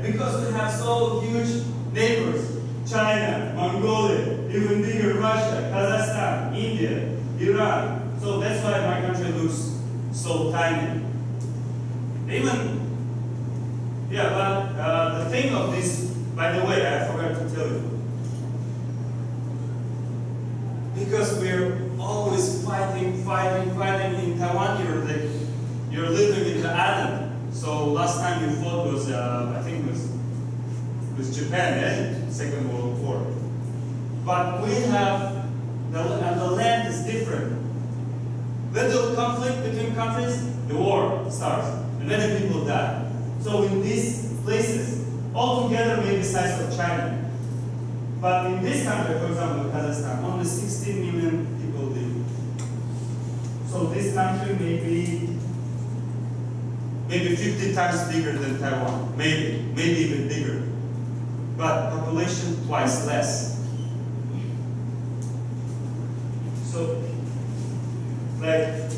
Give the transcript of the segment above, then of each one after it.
because we have so huge neighbors, China, Mongolia, even bigger Russia, Kazakhstan, India, Iran. So that's why my country looks so tiny. Even, yeah, but the thing of this, by the way, I forgot to tell you. Because we're always fighting in Taiwan, you're living in the island. So last time you fought was, I think it was Japan, Second World War. But we have, the land is different. Little conflict between countries, the war starts, and many people die. So in these places, altogether maybe the size of China. But in this country, for example, Kazakhstan, only 16 million people live. So this country may be maybe 50 times bigger than Taiwan, maybe even bigger. But population twice less. So, like,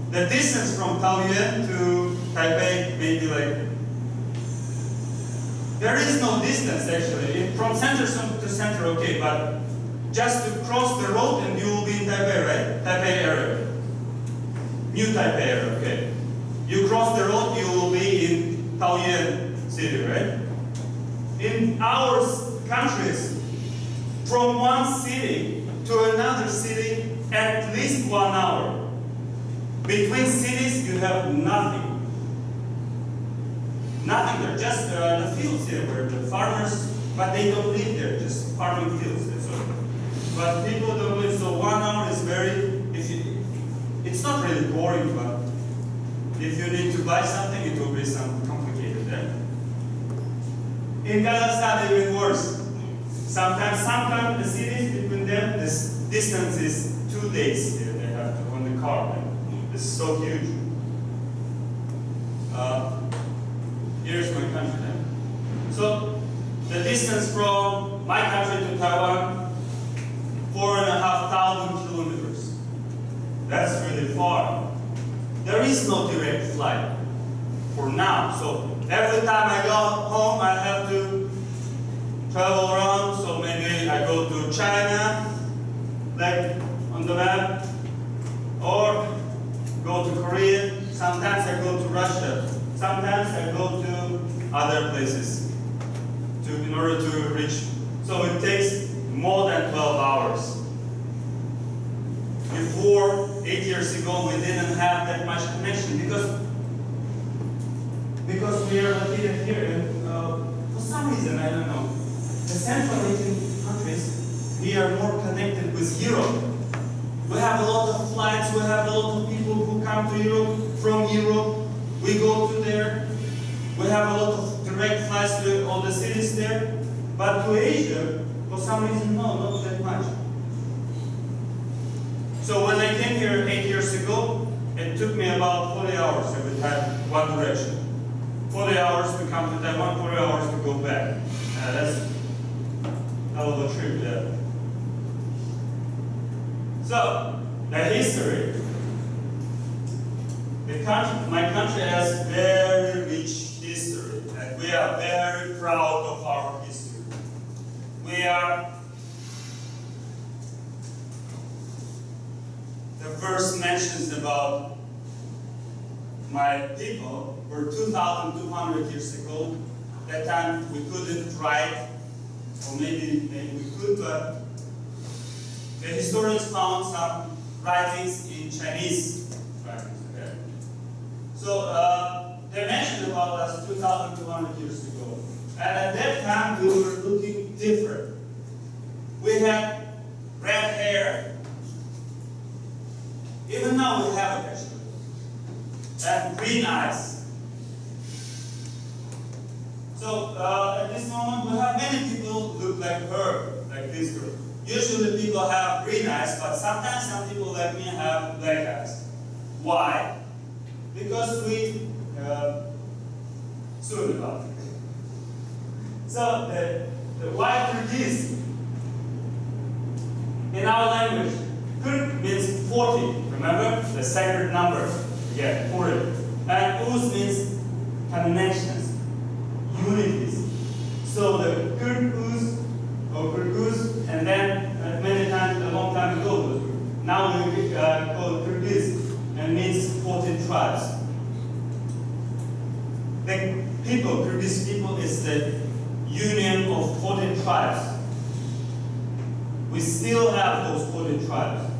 the distance from Taoyuan to Taipei may be like, there is no distance actually. From center to center, okay, but just to cross the road and you will be in Taipei, right? Taipei area. New Taipei area, okay. You cross the road, you will be in Taoyuan city, right? In our countries, from one city to another city, at least 1 hour. Between cities, you have nothing. Nothing there, just the fields here where the farmers, but they don't live there, just farming fields. That's all. But people don't live, so 1 hour is very, it's not really boring, but if you need to buy something, it will be something complicated there. In Kazakhstan, even worse. Sometimes the cities between them, this distance is 2 days here. They have to on the car. This is so huge. Here's my country then. So the distance from my country to Taiwan, 4,500 kilometers. That's really far. There is no direct flight for now. So every time I go home, I have to travel around. So maybe I go to China, like on the map, or go to Korea. Sometimes I go to Russia. Sometimes I go to other places in order to reach. So it takes more than 12 hours. Before, 8 years ago, we didn't have that much connection because we are located here. And for some reason, I don't know, the Central Asian countries, we are more connected with Europe. We have a lot of flights. We have a lot of people who come to Europe from Europe. We go to there. We have a lot of direct flights to all the cities there. But to Asia, for some reason, no, not that much. So when I came here 8 years ago, it took me about 40 hours every time, one direction. 40 hours to come to Taiwan, 40 hours to go back. That's a hell of a trip there. So, the history. My country has very rich history, and we are very proud of our history. We are the first mentions about my people were 2,200 years ago. That time we couldn't write, or maybe we could, but the historians found some writings in Chinese writings. Okay? So they mentioned about us 2,200 years ago. And at that time we were looking different. We had red hair. Even now we have it actually. And green eyes. So at this moment we have many people look like her, like this girl. Usually people have green eyes, but sometimes some people like me have black eyes. Why? Because we soon about it. So the why for this in our language, Kurd means 40. Remember the sacred number? Yeah, 40. And Uz means connections. So the Kyrgyz or Kyrgyz, and then many times, a long time ago, now we call it Kyrgyz, and means 14 tribes. The people, Kyrgyz people, is the union of 14 tribes. We still have those 14 tribes.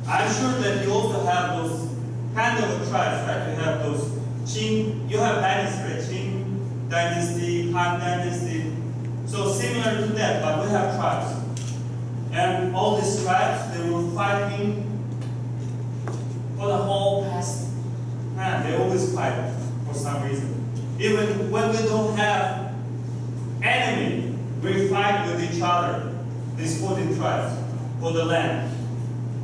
I'm sure that you also have those kind of tribes, right? You have those Qing, you have dynasty, right? Qing dynasty, Han dynasty. So similar to that, but we have tribes. And all these tribes, they were fighting for the whole past. Man, they always fight for some reason. Even when we don't have enemy, we fight with each other, these 14 tribes, for the land.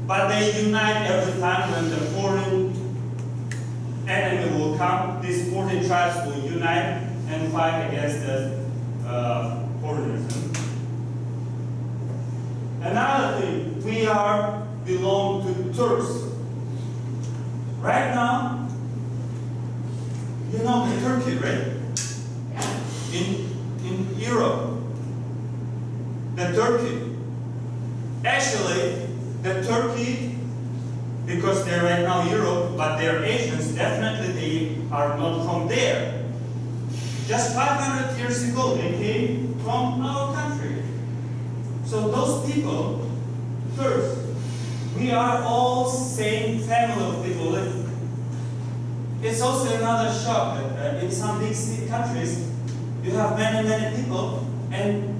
But they unite every time when the foreign enemy will come, these 14 tribes will unite and fight against the foreigners. Another thing, we belong to Turks. Right now, you know Turkey, right? In Europe, the Turkey. Actually, the Turkey, because they're right now Europe, but they're Asians, definitely they are not from there. Just 500 years ago, they came from our country. So those people, Turks, we are all same family of people. It's also another shock that in some big countries, you have many people, and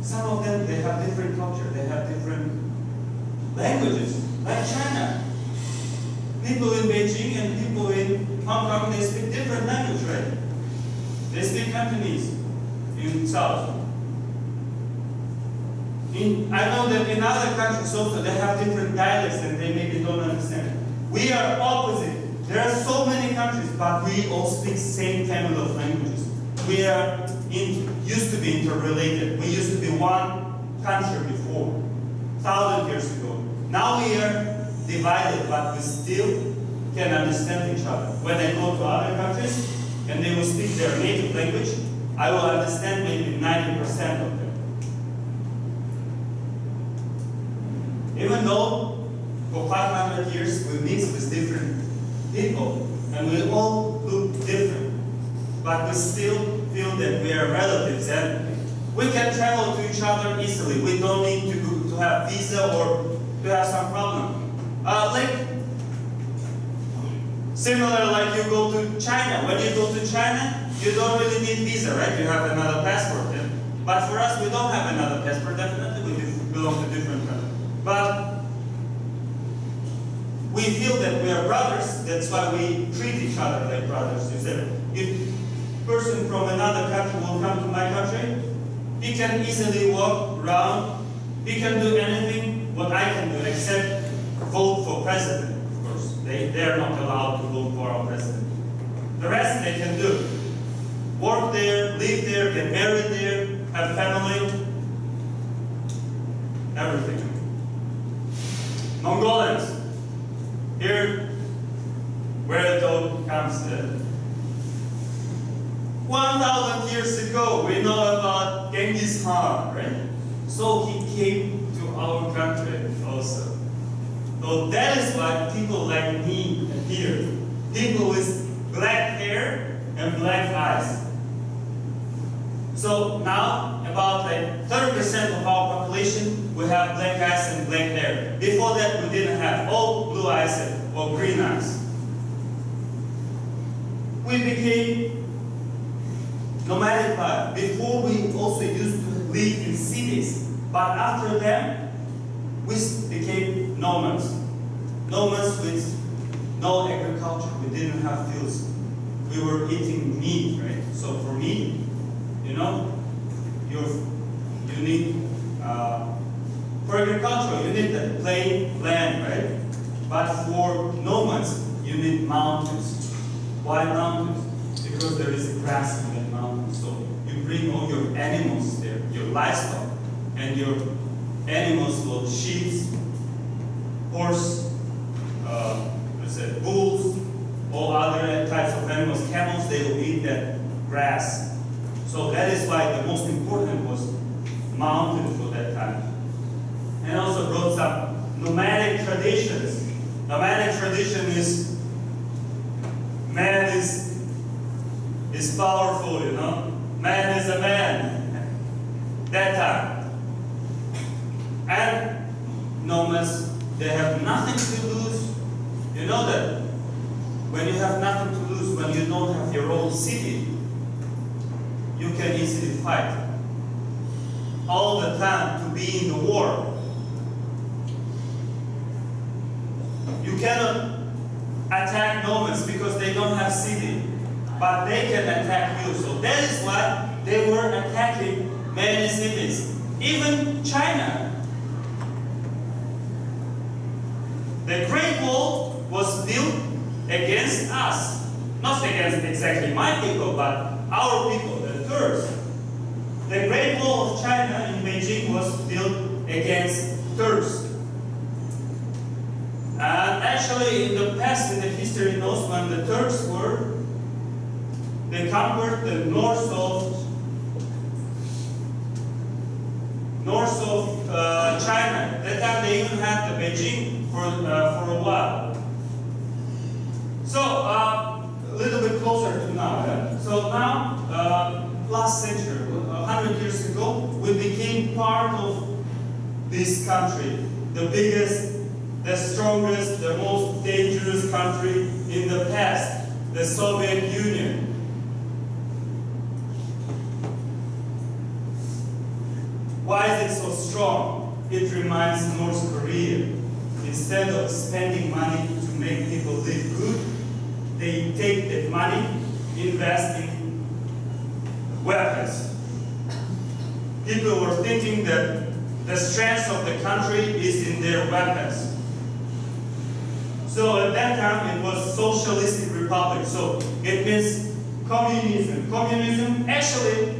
some of them, they have different culture, they have different languages, like China. People in Beijing and people in Hong Kong, they speak different language, right? They speak Cantonese in South. I know that in other countries also, they have different dialects and they maybe don't understand. We are opposite. There are so many countries, but we all speak same family of languages. We are used to be interrelated. We used to be one country before, 1,000 years ago. Now we are divided, but we still can understand each other. When I go to other countries and they will speak their native language, I will understand maybe 90% of them. Even though for 500 years we mix with different people and we all look different, but we still feel that we are relatives and we can travel to each other easily. We don't need to have visa or to have some problem. Similar like you go to China. When you go to China, you don't really need visa, right? You have another passport. But for us, we don't have another passport. Definitely, we belong to different countries. But we feel that we are brothers. That's why we treat each other like brothers. You said, if a person from another country will come to my country, he can easily walk around. He can do anything what I can do, except vote for president. Of course, they are not allowed to vote for our president. The rest they can do: work there, live there, get married there, have family, everything. Mongolians. Here, where it all comes in. 1,000 years ago, we know about Genghis Khan, right? So he came to our country also. So that is why people like me here, people with black hair and black eyes. So now, about like 30% of our population, we have black eyes and black hair. Before that, we didn't have all blue eyes or green eyes. We became nomadic life. Before, we also used to live in cities. But after that, we became nomads. Nomads with no agriculture. We didn't have fields. We were eating meat, right? So for meat, you know, you need, for agriculture, you need the plain land, right? But for nomads, you need mountains. Why mountains? Because there is grass in the mountains. So you bring all your animals there, your livestock, and your animals will sheep, horse, bulls, all other types of animals. Camels, they will eat that grass. So that is why the most important was mountain for that time. And also brought some nomadic traditions. Nomadic tradition is man is powerful, you know. Man is a man. That time. And nomads, they have nothing to lose. You know that when you have nothing to lose, when you don't have your own city, you can easily fight. All the time to be in the war. You cannot attack nomads because they don't have city, but they can attack you. So that is why they were attacking many cities. Even China. The Great Wall was built against us. Not against exactly my people, but our people, the Turks. The Great Wall of China in Beijing was built against Turks. And actually in the past, in the history knows when the Turks they conquered the north of China. That time they even had the Beijing for a while. So a little bit closer to now. Yeah? So now, last century, 100 years ago, we became part of this country, the biggest, the strongest, the most dangerous country in the past, the Soviet Union. Why is it so strong? It reminds North Korea. Instead of spending money to make people live good, they take that money, invest in weapons. People were thinking that the strength of the country is in their weapons. So at that time it was socialistic republic. So it means communism. Communism, actually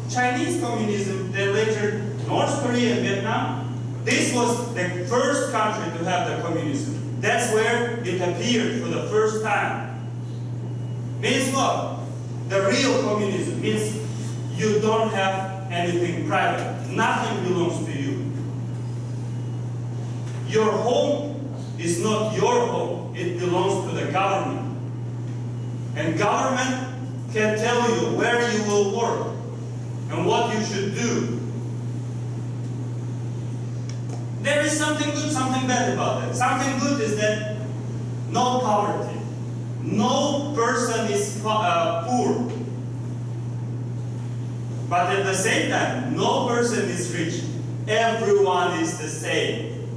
Chinese communism, then later North Korea and Vietnam, this was the first country to have the communism. That's where it appeared for the first time. Means what? The real communism means you don't have anything private. Nothing belongs to you. Your home is not your home. It belongs to the government. And government can tell you where you will work and what you should do. There is something good, something bad about that. Something good is that no poverty. No person is poor. But at the same time, no person is rich. Everyone is the same.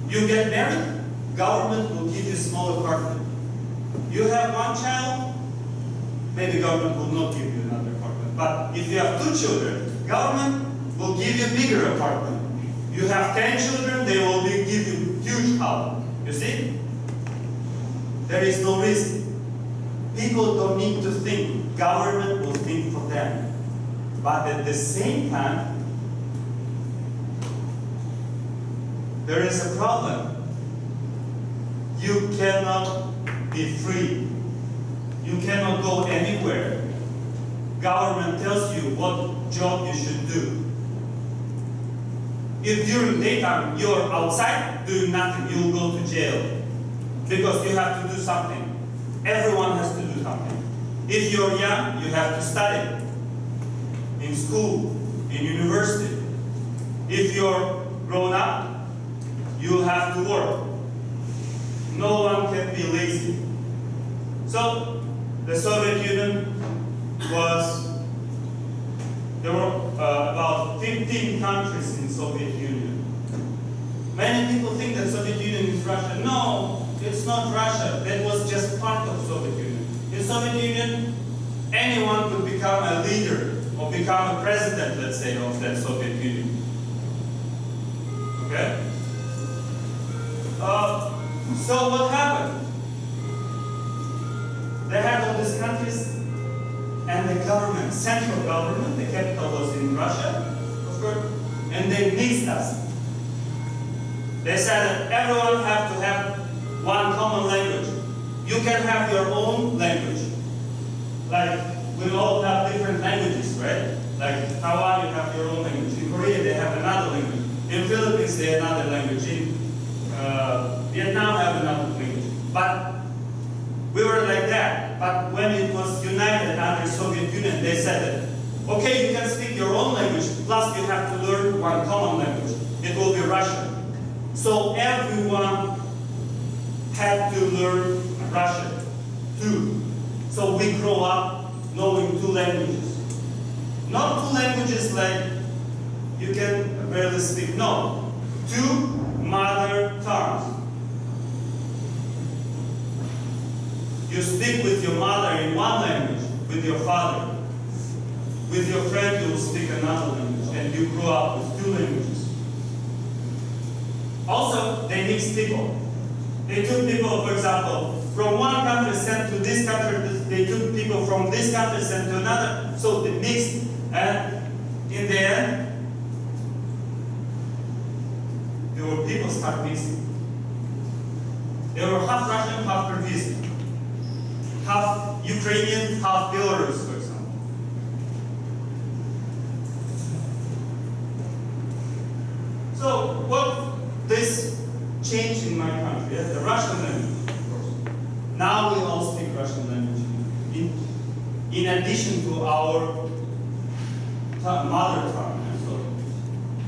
You get married, government will give you a small apartment. You have one child, maybe government will not give you another apartment. But if you have 2 children, government will give you a bigger apartment. You have 10 children, they will give you huge house. You see? There is no risk. People don't need to think. Government will think for them. But at the same time, there is a problem. You cannot be free. You cannot go anywhere. Government tells you what job you should do. If during daytime you're outside doing nothing, you will go to jail. Because you have to do something. Everyone has to do something. If you're young, you have to study. In school, in university. If you're grown up, you have to work. No one can be lazy. So, the Soviet Union there were about 15 countries in Soviet Union. Many people think that Soviet Union is Russia. No, it's not Russia. That was just part of Soviet Union. In Soviet Union, anyone could become a leader or become a president, let's say, of that Soviet Union. Okay? So what happened? They had all these countries, and the government, central government, the capital was in Russia, of course, and they mixed us. They said that everyone have to have one common language. You can have your own language. Like, we all have different languages, right? Like, Taiwan, you have your own language. In Korea, they have another language. In Philippines, they have another language. In Vietnam, have another language. But we were like that. But when it was united under Soviet Union, they said that, okay, you can speak your own language, plus you have to learn one common language. It will be Russian. So everyone had to learn Russian too. So we grow up knowing 2 languages. Not 2 languages like you can barely speak. No, 2 mother tongues. You speak with your mother in one language, with your father. With your friend, you will speak another language, and you grow up with 2 languages. Also, they mix people. They took people, for example, from one country sent to this country. They took people from this country sent to another. So they mixed, and in the end, there were people start mixing. They were half Russian, half Kyrgyz, half Ukrainian, half Belarus, for example. So what this changed in my country? Yeah? The Russian language, of course. Now we all speak Russian language. In addition to our mother tongue. So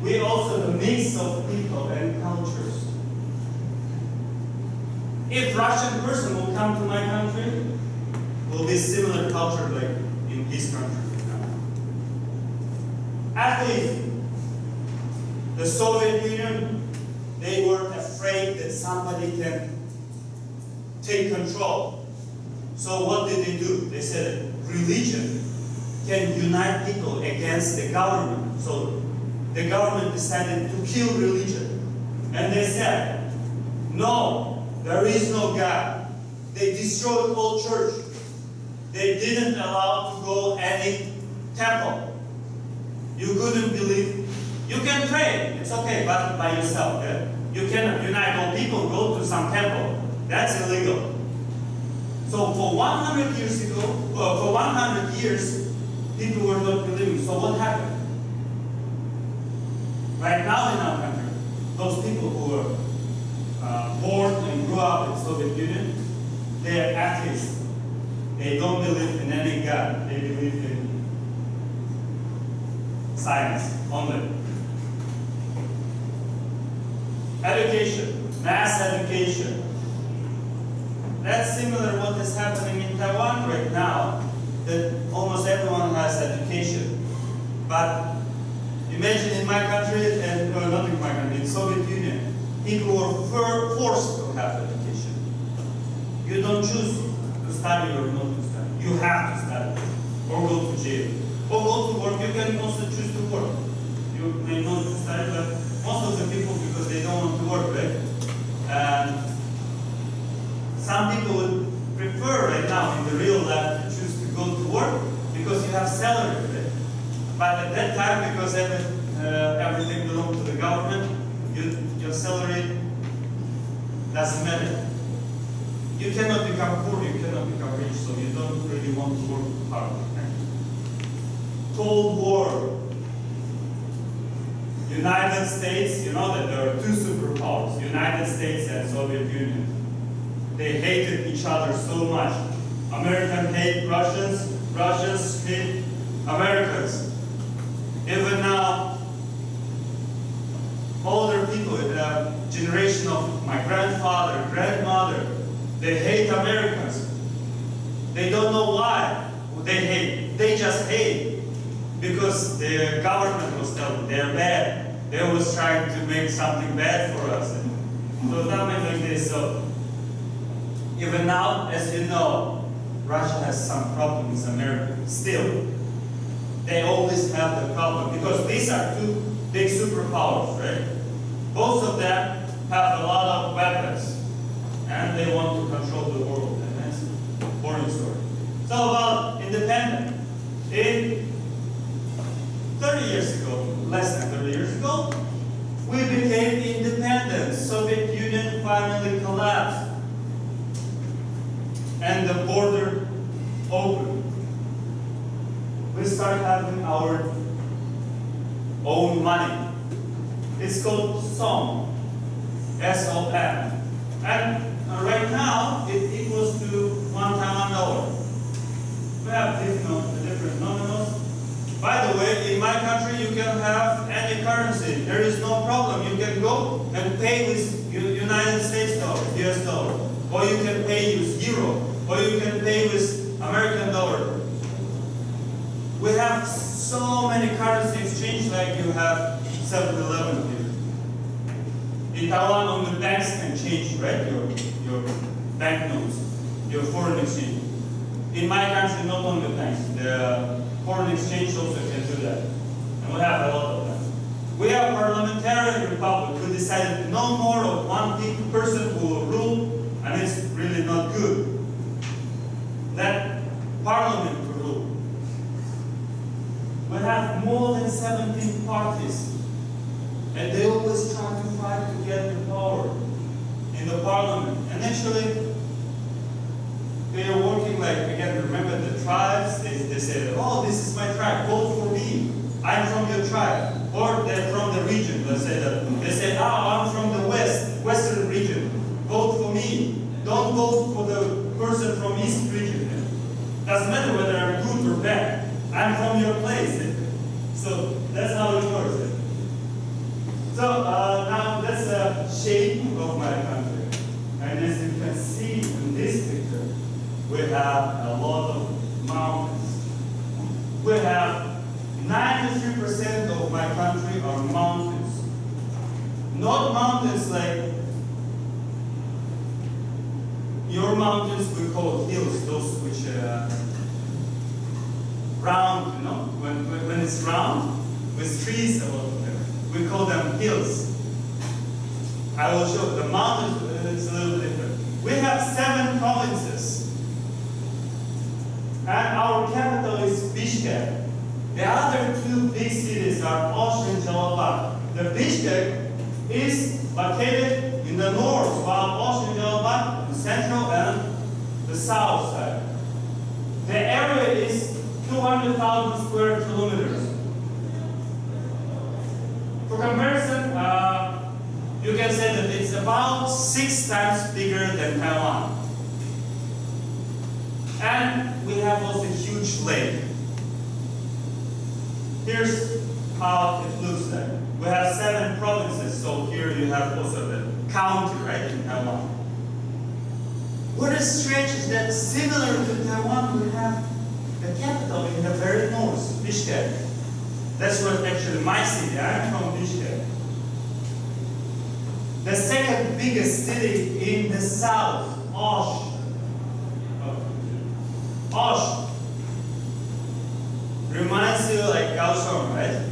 we also the mix of people and cultures. If Russian person will come to my country, will be similar culture like in his country. Athletes, the Soviet Union, they were afraid that somebody can take control. So what did they do? They said religion can unite people against the government. So the government decided to kill religion. And they said, no, there is no God. They destroyed all church. They didn't allow to go any temple. You couldn't believe. You can pray, it's okay, but by yourself. Yeah? You cannot unite all people, go to some temple. That's illegal. So for 100 years ago, for 100 years, people were not believing. So what happened? Right now in our country, those people who were born and grew up in the Soviet Union, they are atheists. They don't believe in any God. They believe in science only. Education, mass education. That's similar to what is happening in Taiwan right now, that almost everyone has education. But imagine in my country, and not in my country, in Soviet Union, people were forced to have education. You don't choose to study or not to study. You have to study, or go to jail, or go to work. You can also choose to work. You may not study, but most of the people, because they don't want to work, right? And some people would prefer right now in the real life to choose to go to work because you have salary, right? But at that time, because everything belongs to the government, your salary doesn't matter. You cannot become poor, you cannot become rich, so you don't really want to work hard. Right? Cold War. United States, you know that there are 2 superpowers, United States and Soviet Union. They hated each other so much. Americans hate Russians, Russians hate Americans. Even now, older people, the generation of my grandfather, grandmother, they hate Americans. They don't know why they hate. They just hate because the government was telling them they're bad. They was trying to make something bad for us. And so something like this. So even now, as you know, Russia has some problems with America. Still, they always have the problem because these are 2 big superpowers, right? Both of them have a lot of weapons and they want to control the world. And that's a boring story. So about independence. In 30 years ago, less than 30 years ago, we became independent. Soviet Union finally collapsed. and the border open, we start having our own money. It's called SOM, S-O-M. And right now, it equals to $1 Taiwan. We have different nominals. By the way, in my country, you can have any currency. There is no problem. You can go and pay with United States dollar, US dollar. Or you can pay with euro. Or you can pay with American dollar. We have so many currency exchange like you have 7-Eleven here. In Taiwan, only banks can change, right? Your banknotes, your foreign exchange. In my country, not only banks, the foreign exchange also can do that. And we have a lot of that. We have parliamentary republic who decided no more of one person who will rule, and it's really not good. That parliament will rule. We have more than 17 parties. And they always try to fight to get the power in the parliament. And actually, they are working like, again, remember the tribes? They say, oh, this is my tribe, vote for me. I'm from your tribe. Or they're from the region, let's say that. They say, oh, I'm from the western region. Vote for me. Don't vote for the person from east region. Doesn't matter whether I'm good or bad. I'm from your place. So that's how it works. So now that's the shape of my country. And as you can see in this picture, we have a lot of mountains. We have 93% of my country are mountains. Not mountains like your mountains we call hills, those which round, you know, when it's round, with trees above them. We call them hills. I will show the mountains, it's a little different. We have 7 provinces. And our capital is Bishkek. The other 2 big cities are Osh and Jalalabad. The Bishkek is located in the north, while Osh and Jalalabad in the central and the south side. The area is 200,000 square kilometers. For comparison, you can say that it's about 6 times bigger than Taiwan. And we have also a huge lake. Here's how it looks like. We have 7 provinces, so here you have also the county, right, in Taiwan. What is strange is that similar to Taiwan, we have the capital in the very north, Bishkek. That's what actually my city, I'm from Bishkek. The second biggest city in the south, Osh. Osh reminds you like Kaohsiung, right?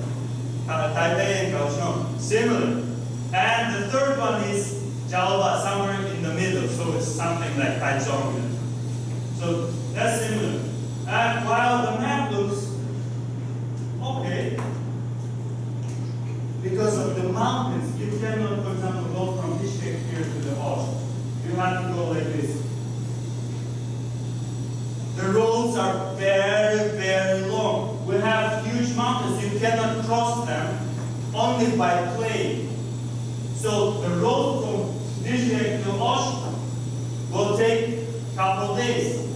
Taipei and Kaohsiung, similar. And the third one is Jalalabad, somewhere in the middle, so it's something like Taichung. So that's similar. And while the map looks okay, because of the mountains, you cannot, for example, go from Bishkek here to the Osh. You have to go like this. The roads are very, very long. We have huge mountains. You cannot cross them only by plane. So the road from Bishkek to Osh will take a couple days.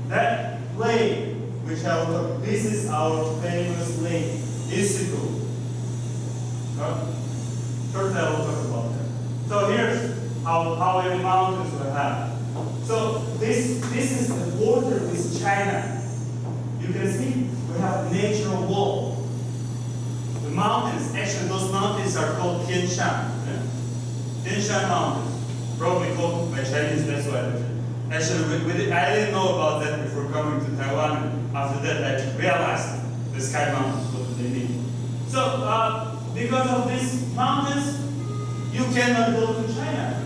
That lake, which I will talk, this is our famous lake, Isiku. Shortly I will talk about that. So here's how many mountains we have. So this is the border with China. You can see we have natural wall. The mountains, actually those mountains are called Tian Shan. Tian Shan Mountains. Probably called by Chinese, that's why. Actually, I didn't know about that before coming to Taiwan. After that, I realized the Sky Mountains, what they mean. So, because of these mountains, you cannot go to China.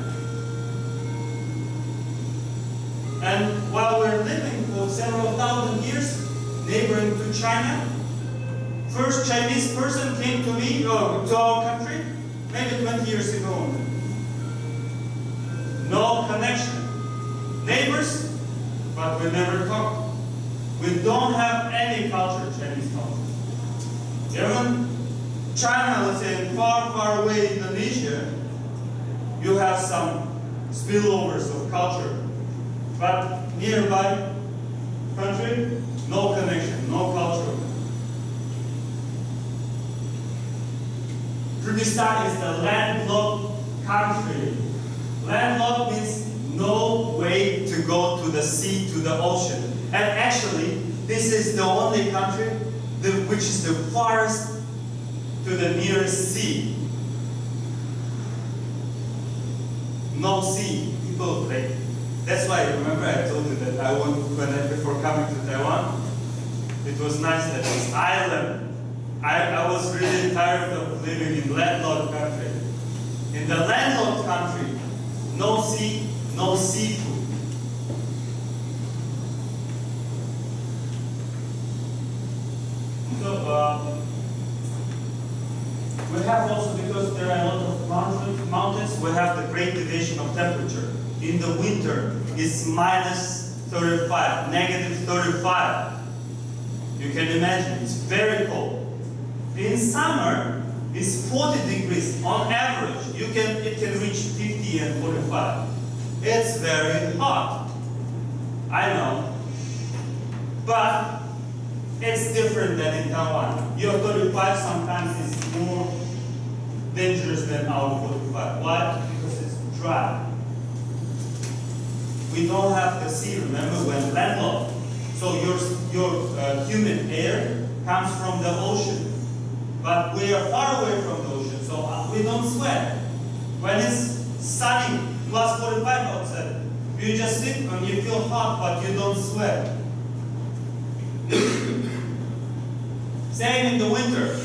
And while we're living for several thousand years neighboring to China, first Chinese person came to me, to our country, maybe 20 years ago. No connection. Neighbors, but we never talk. We don't have any culture, Chinese culture. Even China, let's say, far, far away Indonesia, you have some spillovers of culture. But nearby country, no connection, no culture. Kyrgyzstan is the landlocked country. Landlocked means no way to go to the sea, to the ocean. And actually, this is the only country which is the farthest to the nearest sea. No sea. People like, that's why, remember I told you that before coming to Taiwan, it was nice that this island. I was really tired of living in landlocked country. In the landlocked country, no sea, no seafood. So we have also, because there are a lot of mountains, we have the great deviation of temperature. In the winter, it's minus 35, negative 35. You can imagine, it's very cold. In summer, it's 40 degrees on average. It can reach 50 and 45. It's very hot. I know. But it's different than in Taiwan. Your 35 sometimes is more dangerous than our 45. Why? Because it's dry. We don't have the sea, remember, when landlocked. So your humid air comes from the ocean. But we are far away from the ocean, so we don't sweat. When it's sunny, plus 45 outside, you just sit and you feel hot, but you don't sweat. Same in the winter.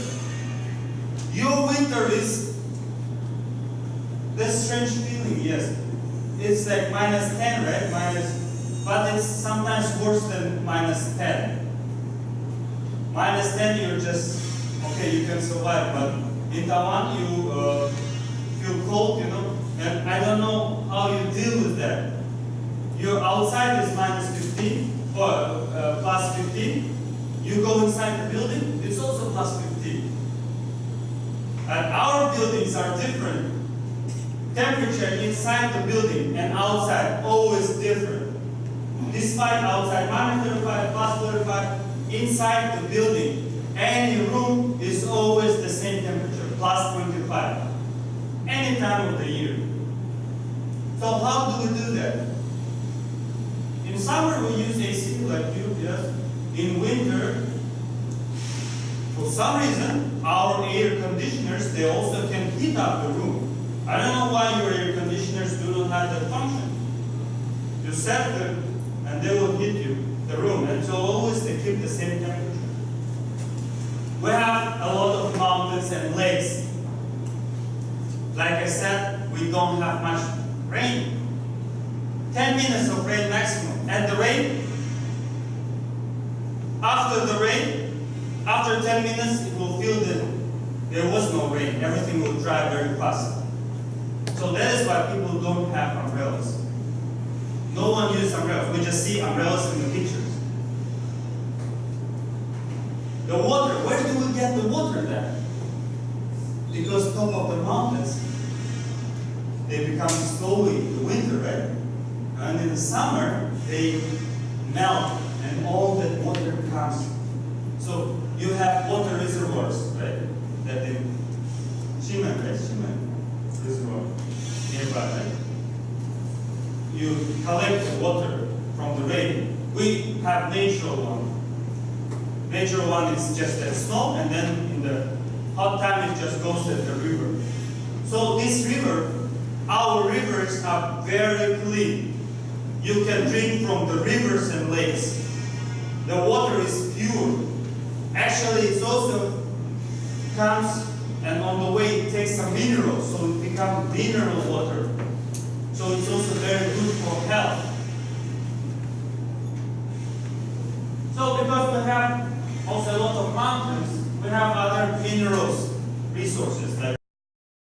Your winter is this strange feeling, yes. It's like minus 10, right? But it's sometimes worse than minus 10. Minus 10, you're just, okay, you can survive, but in Taiwan, you feel cold, you know, and I don't know how you deal with that. Your outside is minus 15, or plus 15. You go inside the building, it's also plus 15. And our buildings are different. Temperature inside the building and outside, always different. Despite outside minus 35, plus 35, inside the building, any room is always the same temperature, plus 25. Any time of the year. So how do we do that? In summer we use AC like you, yes. In winter, for some reason, our air conditioners, they also can heat up the room. I don't know why your air conditioners do not have that function. You set them and they will heat you, the room, and so always they keep the same temperature. We have a lot of mountains and lakes. Like I said, we don't have much rain. 10 minutes of rain maximum. And the rain, after 10 minutes, it will feel that there was no rain. Everything will dry very fast. So that is why people don't have umbrellas. No one uses umbrellas. We just see umbrellas in the pictures. The water, where do we get the water then? Because top of the mountains, they become slowly in the winter, right? And in the summer, they melt and all that water comes. So you have water reservoirs, right? That in Shimen, right? Shimen reservoir nearby, right? You collect the water from the rain. We have natural one. Natural one is just that snow, and then in the hot time it just goes to the river. So this river, our rivers are very clean. You can drink from the rivers and lakes. The water is pure. Actually, it also comes, and on the way it takes some minerals, so it becomes mineral water. So it's also very good for